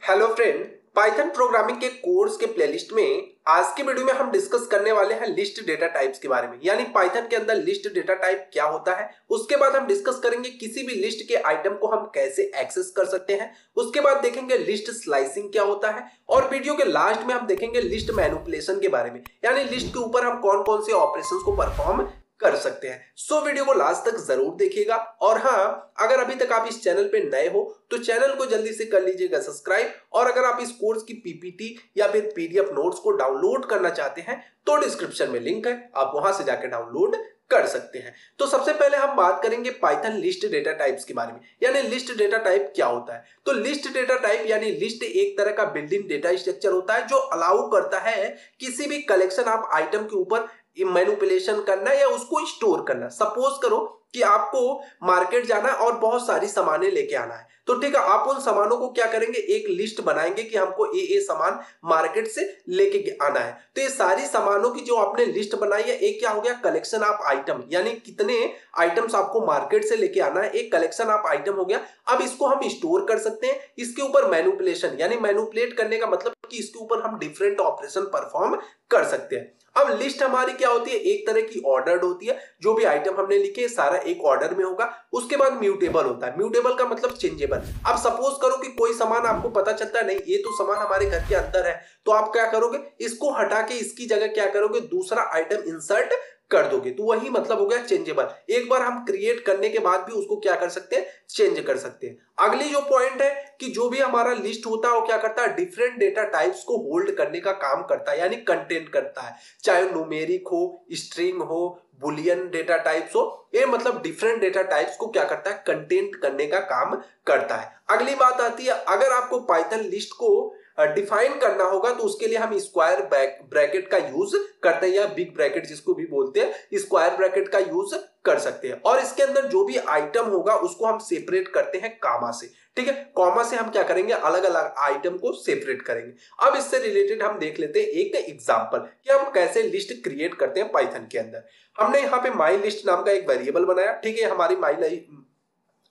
Hello friend, Python programming के course के playlist में आज की वीडियो में हम डिस्कस करने वाले हैं लिस्ट डेटा टाइप्स के बारे में। यानी पाइथन के अंदर लिस्ट डेटा टाइप क्या होता है। उसके बाद हम डिस्कस करेंगे किसी भी लिस्ट के आइटम को हम कैसे एक्सेस कर सकते हैं। उसके बाद देखेंगे लिस्ट स्लाइसिंग क्या होता है और वीडियो के लास्ट में हम देखेंगे लिस्ट मैनिपुलेशन के बारे में, यानी लिस्ट के ऊपर हम कौन कौन से ऑपरेशंस को परफॉर्म कर सकते हैं। सो वीडियो को लास्ट तक जरूर देखिएगा। और हाँ, अगर अभी तक आप इस चैनल पे नए हो तो चैनल को जल्दी से कर लीजिएगा सब्सक्राइब। और अगर आप इस कोर्स की पीपीटी या फिर पीडीएफ नोट्स को डाउनलोड करना चाहते हैं तो डिस्क्रिप्शन में लिंक है, आप वहां से जाकर डाउनलोड कर सकते हैं। तो सबसे पहले हम बात करेंगे पाइथन लिस्ट डेटा टाइप्स के बारे में, यानी लिस्ट डेटा टाइप क्या होता है। तो लिस्ट डेटा टाइप यानी लिस्ट एक तरह का बिल्डिंग डेटा स्ट्रक्चर होता है जो अलाउ करता है किसी भी कलेक्शन ऑफ आइटम के ऊपर मैनिपुलेशन करना या उसको स्टोर करना। सपोज करो कि आपको मार्केट जाना है और बहुत सारी सामानें लेके आना है, तो ठीक है, आप उन सामानों को क्या करेंगे, एक लिस्ट बनाएंगे कि हमको ये सामान मार्केट से लेके आना है। तो ये सारी सामानों की जो आपने लिस्ट बनाई है, एक क्या हो गया, कलेक्शन ऑफ आइटम, यानी कितने आइटम्स आपको मार्केट से लेके आना है, एक कलेक्शन ऑफ आइटम हो गया। अब इसको हम स्टोर कर सकते हैं। इसके ऊपर मैनिपुलेशन यानी मैनिपुलेट करने का मतलब कि इसके ऊपर हम डिफरेंट ऑपरेशन परफॉर्म कर सकते हैं। अब लिस्ट हमारी क्या होती है, एक तरह की ऑर्डर्ड होती है। जो भी आइटम हमने लिखे सारा एक ऑर्डर में होगा। उसके बाद म्यूटेबल होता है। म्यूटेबल का मतलब चेंजेबल। अब सपोज करो कि कोई सामान आपको पता चलता है, नहीं ये तो सामान हमारे घर के अंदर है, तो आप क्या करोगे, इसको हटा के इसकी जगह क्या करोगे, दूसरा आइटम इंसर्ट कर दोगे। तो वही मतलब हो गया चेंजेबल। एक बार हम क्रिएट करने के बाद भी उसको क्या कर सकते हैं, चेंज कर सकते हैं। अगली जो पॉइंट है कि जो भी हमारा लिस्ट होता है वो क्या करता है, डिफरेंट डेटा टाइप्स को होल्ड करने का काम करता है, यानी कंटेंट करता है। चाहे न्यूमेरिक हो, स्ट्रिंग हो, बुलियन डेटा टाइप्स हो, ये मतलब डिफरेंट डेटा टाइप्स को क्या करता है, कंटेंट करने का काम करता है। अगली बात आती है, अगर आपको पाइथन लिस्ट को डिफाइन करना होगा तो उसके लिए हम स्क्वायर ब्रैकेट का यूज करते हैं, या बिग ब्रैकेट जिसको भी बोलते हैं, स्क्वायर ब्रैकेट का यूज कर सकते हैं। और इसके अंदर जो भी आइटम होगा उसको हम सेपरेट करते हैं कॉमा से। ठीक है, कॉमा से हम क्या करेंगे, अलग अलग आइटम को सेपरेट करेंगे। अब इससे रिलेटेड हम देख लेते हैं एक एग्जांपल कि हम कैसे लिस्ट क्रिएट करते हैं पाइथन के अंदर। हमने यहाँ पे माई लिस्ट नाम का एक वेरिएबल बनाया। ठीक है, हमारी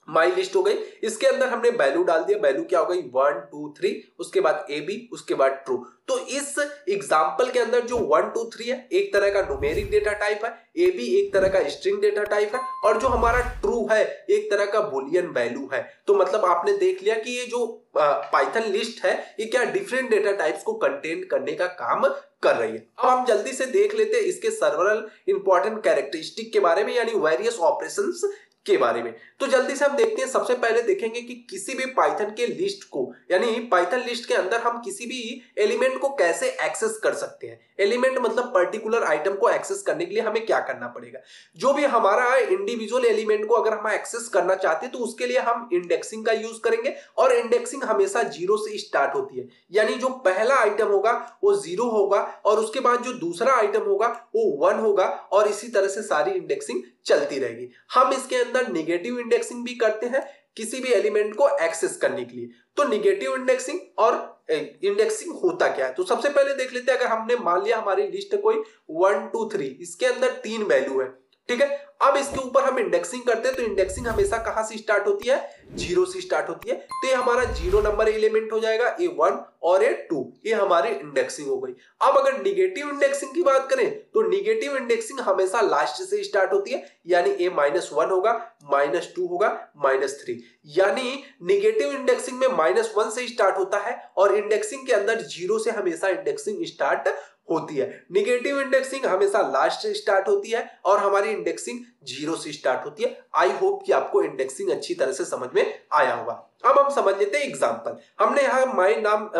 माई लिस्ट हो गई। इसके अंदर हमने वैल्यू डाल दिया। वैल्यू क्या हो गई, 1 2 3, उसके बाद ए बी, उसके बाद ट्रू। तो इस एग्जांपल के अंदर जो 1 2 3 है एक तरह का न्यूमेरिक डेटा टाइप है, ए बी एक तरह का स्ट्रिंग डेटा टाइप है, और जो हमारा ट्रू है एक तरह का बुलियन वैल्यू है। तो मतलब आपने देख लिया कि ये जो पाइथन लिस्ट है ये क्या डिफरेंट डेटा टाइप्स को कंटेन करने का काम कर रही है। अब हम जल्दी से देख लेते हैं इसके सर्वरल इंपॉर्टेंट कैरेक्टरिस्टिक के बारे में, यानी वेरियस ऑपरेशंस के बारे में। तो जल्दी से हम देखते हैं। सबसे पहले देखेंगे कि किसी भी पाइथन के लिस्ट को, यानी पाइथन लिस्ट के अंदर हम किसी भी एलिमेंट को कैसे एक्सेस कर सकते हैं। एलिमेंट मतलब पर्टिकुलर आइटम को एक्सेस करने के लिए हमें क्या करना पड़ेगा। जो भी हमारा इंडिविजुअल एलिमेंट को अगर हम एक्सेस करना चाहते हैं तो उसके लिए हम इंडेक्सिंग का यूज करेंगे, और इंडेक्सिंग हमेशा 0 से स्टार्ट होती है। यानी जो पहला आइटम होगा वो 0 होगा, और उसके बाद जो दूसरा आइटम होगा वो 1 होगा, और इसी तरह से सारी इंडेक्सिंग चलती रहेगी। हम इसके अंदर नेगेटिव इंडेक्सिंग भी करते हैं किसी भी एलिमेंट को एक्सेस करने के लिए। तो नेगेटिव इंडेक्सिंग और इंडेक्सिंग होता क्या है, तो सबसे पहले देख लेते हैं। अगर हमने मान लिया हमारी लिस्ट कोई 1 2 3, इसके अंदर 3 वैल्यू है। ठीक है, अब इसके ऊपर हम इंडेक्सिंग करते हैं तो इंडेक्सिंग हमेशा कहां से स्टार्ट होती है, 0 से स्टार्ट होती है। तो ये हमारा 0 नंबर एलिमेंट हो जाएगा, ए 1 और ए 2, ये हमारी इंडेक्सिंग हो गई। अब अगर निगेटिव इंडेक्सिंग की बात करें तो निगेटिव इंडेक्सिंग हमेशा लास्ट से स्टार्ट होती है, यानी ए -1 होगा, -2 होगा, -3। यानी निगेटिव इंडेक्सिंग में -1 से स्टार्ट होता है, और इंडेक्सिंग के अंदर 0 से हमेशा इंडेक्सिंग स्टार्ट होती है। निगेटिव इंडेक्सिंग हमेशा लास्ट से स्टार्ट होती है, और हमारी इंडेक्सिंग 0 से स्टार्ट होती है। आई होप कि आपको इंडेक्सिंग अच्छी तरह से समझ में आया होगा। अब हम समझ लेते हैं एग्जांपल। हमने यहाँ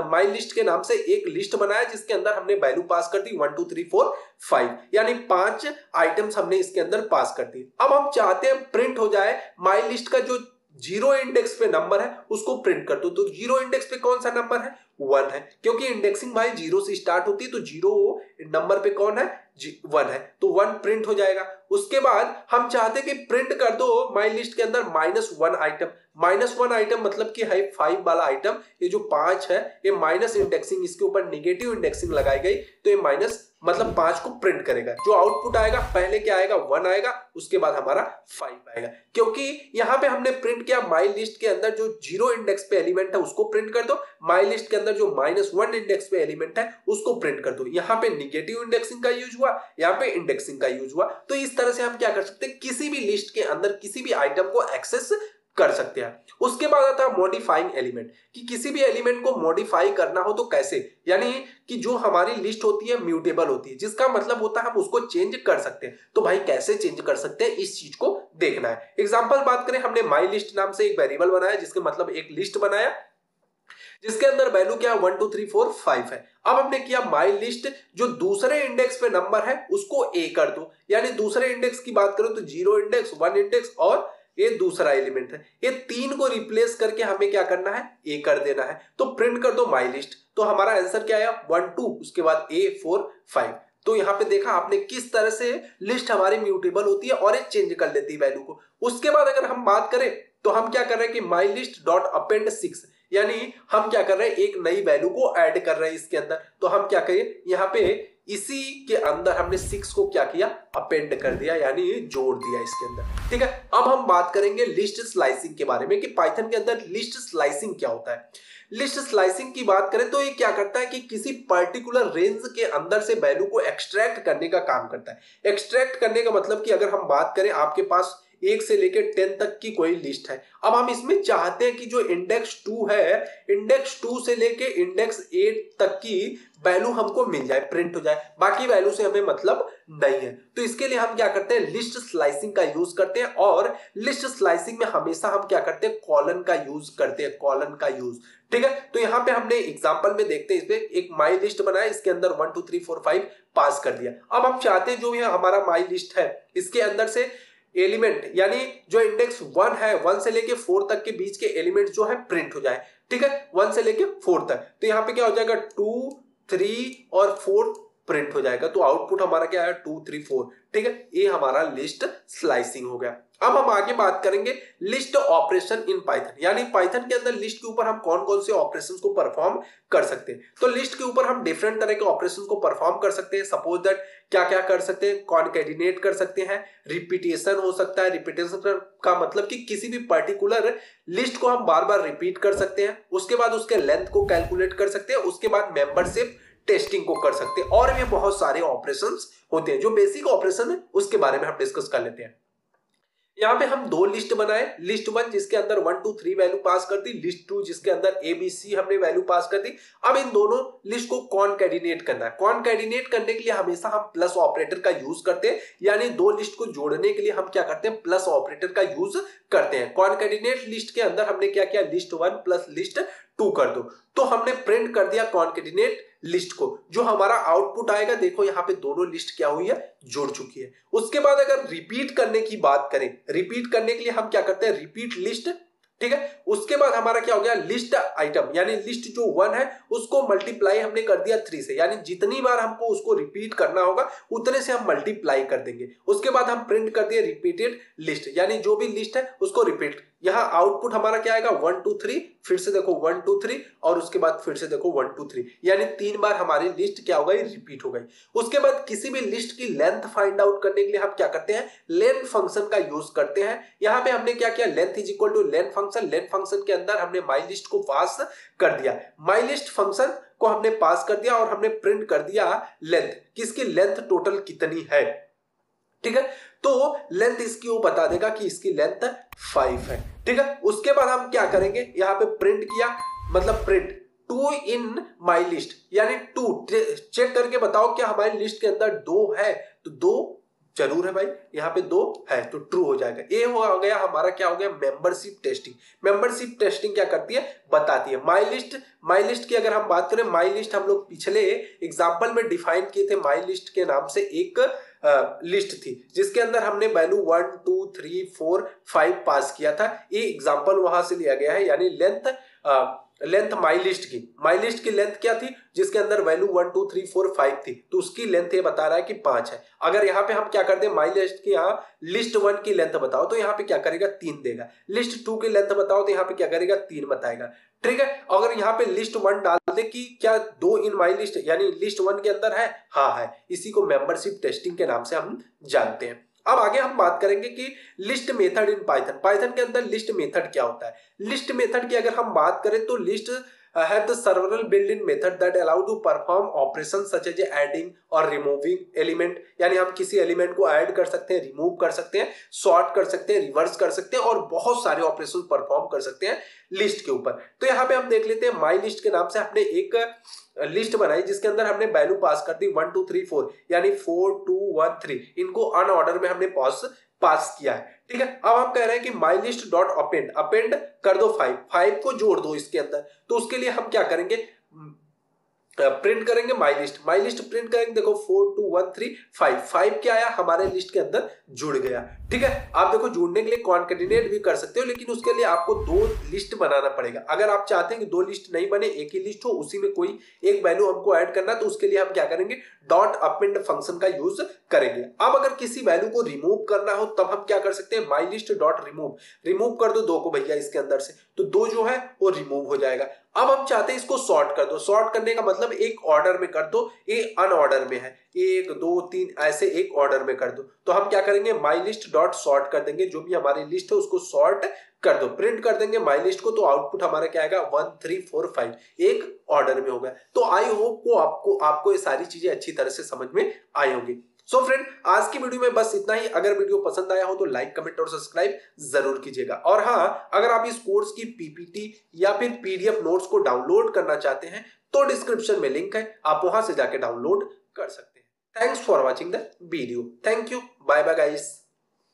माई लिस्ट के नाम से एक लिस्ट बनाया जिसके अंदर हमने वैल्यू पास कर दी 1 2 3 4 5, यानी 5 आइटम्स हमने इसके अंदर पास कर दी। अब हम चाहते हैं प्रिंट हो जाए माई लिस्ट का जो 0 इंडेक्स पे नंबर है उसको प्रिंट कर दो। तो 0 इंडेक्स पे कौन सा नंबर है, 1 है, क्योंकि इंडेक्सिंग भाई 0 से स्टार्ट होती है। तो 0 नंबर पे कौन है, 1 है, तो 1 प्रिंट हो जाएगा। उसके बाद हम चाहते हैं कि प्रिंट कर दो माई लिस्ट के अंदर -1 आइटम। -1 आइटम मतलब कि है 5 वाला आइटम, ये जो 5 है ये माइनस इंडेक्सिंग, इसके ऊपर नेगेटिव इंडेक्सिंग लगाई गई तो ये माइनस मतलब 5 को प्रिंट करेगा। जो आउटपुट आएगा पहले क्या आएगा 1 आएगा, उसके बाद हमारा 5 आएगा, क्योंकि यहाँ पे हमने प्रिंट किया माई लिस्ट के अंदर जो 0 इंडेक्स पे एलिमेंट है उसको प्रिंट कर दो, माई लिस्ट के अंदर जो -1 इंडेक्स पे एलिमेंट है उसको प्रिंट कर दो। यहाँ पे नेगेटिव इंडेक्सिंग का यूज हुआ, यहाँ पे इंडेक्सिंग का यूज हुआ। तो इस तरह से हम क्या कर सकते हैं, किसी भी लिस्ट के अंदर किसी भी आइटम को एक्सेस कर सकते हैं। उसके बाद आता है मॉडिफाइंग एलिमेंट, कि किसी भी एलिमेंट को मॉडिफाई करना हो तो कैसे, यानी कि जो हमारी लिस्ट होती है म्यूटेबल होती है, जिसका मतलब होता है हम उसको चेंज कर सकते हैं। तो भाई कैसे चेंज कर सकते हैं इस चीज को देखना है। एग्जांपल बात करें, हमने माई लिस्ट नाम से एक वेरिएबल बनाया, जिसके मतलब एक लिस्ट बनाया जिसके अंदर वैल्यू क्या 1 2 3 4 5 है। अब हमने किया माई लिस्ट जो दूसरे इंडेक्स पे नंबर है उसको ए कर दो, यानी दूसरे इंडेक्स की बात करो तो 0 इंडेक्स 1 इंडेक्स और ये दूसरा एलिमेंट है, ये तीन को रिप्लेस करके हमें क्या करना है ए कर देना है। तो प्रिंट कर दो माई लिस्ट, तो हमारा आंसर क्या आया 1 2, उसके बाद ए 4 5। तो यहाँ पे देखा आपने किस तरह से लिस्ट हमारी म्यूटेबल होती है और ये चेंज कर लेती है वैल्यू को। उसके बाद अगर हम बात करें तो हम क्या कर रहे हैं कि माई लिस्ट डॉट अपेंड 6, यानी हम क्या कर रहे हैं एक नई वैल्यू को ऐड कर रहे हैं इसके अंदर। तो हम क्या करें यहाँ पे इसी के अंदर हमने 6 को क्या किया अपेंड कर दिया, यानी जोड़ दिया इसके अंदर। ठीक है, अब हम बात करेंगे लिस्ट स्लाइसिंग के बारे में कि पाइथन के अंदर लिस्ट स्लाइसिंग क्या होता है। लिस्ट स्लाइसिंग की बात करें तो ये क्या करता है कि किसी पर्टिकुलर रेंज के अंदर से वैल्यू को एक्सट्रैक्ट करने का काम करता है। एक्सट्रैक्ट करने का मतलब कि अगर हम बात करें आपके पास 1 से लेकर 10 तक की कोई लिस्ट है, अब हम इसमें चाहते हैं कि जो इंडेक्स 2 है, इंडेक्स 2 से लेके इंडेक्स 8 तक की वैल्यू हमको मिल जाए, प्रिंट हो जाए, बाकी वैल्यू से हमें मतलब नहीं है। तो इसके लिए हम क्या करते हैं लिस्ट स्लाइसिंग का यूज करते हैं, और लिस्ट स्लाइसिंग में हमेशा हम क्या करते हैं कॉलन का यूज करते हैं, कॉलन का यूज। ठीक है, तो यहाँ पे हमने एग्जांपल में देखते हैं, इसमें एक माई लिस्ट बनाया, इसके अंदर 1 2 3 4 5 पास कर दिया। अब हम चाहते हैं जो ये हमारा माई लिस्ट है इसके अंदर से एलिमेंट, यानी जो इंडेक्स 1 है 1 से लेके 4 तक के बीच के एलिमेंट जो है प्रिंट हो जाए। ठीक है, 1 से लेके 4 तक, तो यहाँ पे क्या हो जाएगा 2 3 और 4 प्रिंट हो जाएगा। तो आउटपुट हमारा क्या है 2 3 4। ठीक है, ये हमारा लिस्ट स्लाइसिंग हो गया। अब हम आगे बात करेंगे लिस्ट ऑपरेशन इन पाइथन, यानी पाइथन के अंदर लिस्ट के ऊपर हम कौन कौन से ऑपरेशंस को परफॉर्म कर सकते हैं। तो लिस्ट के ऊपर हम डिफरेंट तरह के ऑपरेशंस को परफॉर्म कर सकते हैं। सपोज दैट क्या क्या कर सकते हैं, कॉनकैटिनेट कर सकते हैं, रिपीटेशन हो सकता है। रिपीटेशन का मतलब कि किसी भी पर्टिकुलर लिस्ट को हम बार बार रिपीट कर सकते हैं। उसके बाद उसके लेंथ को कैलकुलेट कर सकते हैं। उसके बाद मेंबरशिप टेस्टिंग को कर सकते हैं, और भी बहुत सारे ऑपरेशंस होते हैं। जो बेसिक ऑपरेशन है उसके बारे में हम डिस्कस कर लेते हैं। यहाँ पे हम दो लिस्ट बनाए, लिस्ट 1 जिसके अंदर 1 2 3 वैल्यू पास कर दी, लिस्ट 2 जिसके अंदर ABC हमने वैल्यू पास कर दी। अब इन दोनों लिस्ट को कॉनकैटिनेट करना है। कॉनकैटिनेट करने के लिए हमेशा हम प्लस ऑपरेटर का यूज करते हैं, यानी दो लिस्ट को जोड़ने के लिए हम क्या करते हैं प्लस ऑपरेटर का यूज करते हैं। कॉनकैटिनेट लिस्ट के अंदर हमने क्या किया लिस्ट 1 प्लस लिस्ट 2 कर दो, तो हमने प्रिंट कर दिया कॉनकैटिनेट लिस्ट को। जो हमारा आउटपुट आएगा देखो यहाँ पे दोनों लिस्ट क्या हुई है जुड़ चुकी है। उसके बाद अगर रिपीट करने की बात करें, रिपीट करने के लिए हम क्या करते हैं रिपीट लिस्ट। ठीक है, उसके बाद हमारा क्या हो गया लिस्ट आइटम, यानी लिस्ट जो 1 है उसको मल्टीप्लाई हमने कर दिया 3 से, यानी जितनी बार हमको उसको रिपीट करना होगा उतने से हम मल्टीप्लाई कर देंगे। उसके बाद हम प्रिंट कर दिए रिपीटेड लिस्ट, यानी जो भी लिस्ट है उसको रिपीट। यहाँ आउटपुट हमारा क्या आएगा 1 2 3, फिर से देखो 1 2 3 और उसके बाद फिर से देखो 1 2 3, यानी 3 बार हमारी लिस्ट क्या हो गई रिपीट हो गई। उसके बाद किसी भी लिस्ट की लेंथ फाइंड आउट करने के लिए हम क्या करते हैं लेन फंक्शन का यूज करते हैं। यहाँ पे हमने क्या किया length is equal two len function. Len function के अंदर हमने माई लिस्ट को पास कर दिया, माई लिस्ट फंक्शन को हमने पास कर दिया और हमने प्रिंट कर दिया लेंथ, किसकी लेंथ टोटल कितनी है। ठीक है, तो लेंथ इसकी वो बता देगा कि इसकी लेंथ 5 है। ठीक है, उसके बाद हम क्या करेंगे यहाँ पे प्रिंट किया, मतलब प्रिंट 2 इन माई लिस्ट, यानी 2 चेक करके बताओ क्या हमारी लिस्ट के अंदर 2 है, तो 2 जरूर है भाई, यहाँ पे 2 है तो ट्रू हो जाएगा। ये हो गया हमारा क्या हो गया मेंबरशिप टेस्टिंग। मेंबरशिप टेस्टिंग क्या करती है बताती है। माई लिस्ट की अगर हम बात करें, माई लिस्ट हम लोग पिछले एग्जाम्पल में डिफाइन किए थे। माई लिस्ट के नाम से एक लिस्ट थी जिसके अंदर हमने वैल्यू 1 2 3 4 5 पास किया था। ये एग्जाम्पल वहां से लिया गया है, यानी लेंथ लेंथ माई लिस्ट की लेंथ क्या थी, जिसके अंदर वैल्यू 1 2 3 4 5 थी, तो उसकी लेंथ ये बता रहा है कि 5 है। अगर यहाँ पे हम क्या कर दें, माई लिस्ट की यहाँ लिस्ट 1 की लेंथ बताओ तो यहाँ पे क्या करेगा 3 देगा, लिस्ट 2 की लेंथ बताओ तो यहाँ पे क्या करेगा 3 बताएगा। ठीक है, अगर यहाँ पे लिस्ट 1 डाल दे कि क्या 2 इन माई लिस्ट, यानी लिस्ट 1 के अंदर है, हाँ है, इसी को मेंबरशिप टेस्टिंग के नाम से हम जानते हैं। अब आगे हम बात करेंगे कि list method in Python, Python के अंदर लिस्ट मेथड क्या होता है। लिस्ट मेथड की अगर हम बात करें तो list have the several built-in method that allow to perform operations such as adding और removing element, यानी हम किसी एलिमेंट को ऐड कर सकते हैं, रिमूव कर सकते हैं, सॉर्ट कर सकते हैं, रिवर्स कर सकते हैं और बहुत सारे ऑपरेशन परफॉर्म कर सकते हैं लिस्ट के ऊपर। तो यहाँ पे हम देख लेते हैं माई लिस्ट के नाम से हमने एक लिस्ट बनाई जिसके अंदर हमने वैल्यू पास कर दी 1 2 3 4, यानी 4 2 1 3, इनको अनऑर्डर में हमने पास किया है। ठीक है, अब हम कह रहे हैं कि my list dot append, append कर दो 5 को जोड़ दो इसके अंदर, तो उसके लिए हम क्या करेंगे, प्रिंट करेंगे माई लिस्ट प्रिंट करेंगे। देखो 4 2 1 3 5 क्या आया हमारे लिस्ट के अंदर जुड़ गया। ठीक है, आप देखो जुड़ने के लिए कॉन्केटिनेट भी कर सकते हो, लेकिन उसके लिए आपको 2 लिस्ट बनाना पड़ेगा। अगर आप चाहते हैं कि 2 लिस्ट नहीं बने, एक ही लिस्ट हो, उसी में कोई एक वैल्यू हमको ऐड करना, तो उसके लिए हम क्या करेंगे, डॉट अपेंड फंक्शन का यूज करेंगे। अब अगर किसी वैल्यू को रिमूव करना हो तब हम क्या कर सकते हैं, माई लिस्ट डॉट रिमूव कर दो 2 को भैया इसके अंदर से, तो 2 जो है वो रिमूव हो जाएगा। अब हम चाहते हैं इसको सॉर्ट कर दो, सॉर्ट करने का मतलब एक ऑर्डर में कर दो, ये अनऑर्डर में है, 1 2 3 ऐसे एक ऑर्डर में कर दो, तो हम क्या करेंगे माई लिस्ट डॉट सॉर्ट कर देंगे, जो भी हमारी लिस्ट है उसको सॉर्ट कर दो, प्रिंट कर देंगे माई लिस्ट को, तो आउटपुट हमारा क्या आएगा 1 3 4 5, एक ऑर्डर में होगा। तो आई होप को आपको ये सारी चीजें अच्छी तरह से समझ में आई होंगी। सो फ्रेंड, आज की वीडियो में बस इतना ही। अगर वीडियो पसंद आया हो तो लाइक कमेंट और सब्सक्राइब जरूर कीजिएगा। और हाँ, अगर आप इस कोर्स की पीपीटी या फिर पीडीएफ नोट्स को डाउनलोड करना चाहते हैं तो डिस्क्रिप्शन में लिंक है, आप वहां से जाके डाउनलोड कर सकते हैं। Thanks for watching the video. Thank you, bye bye guys.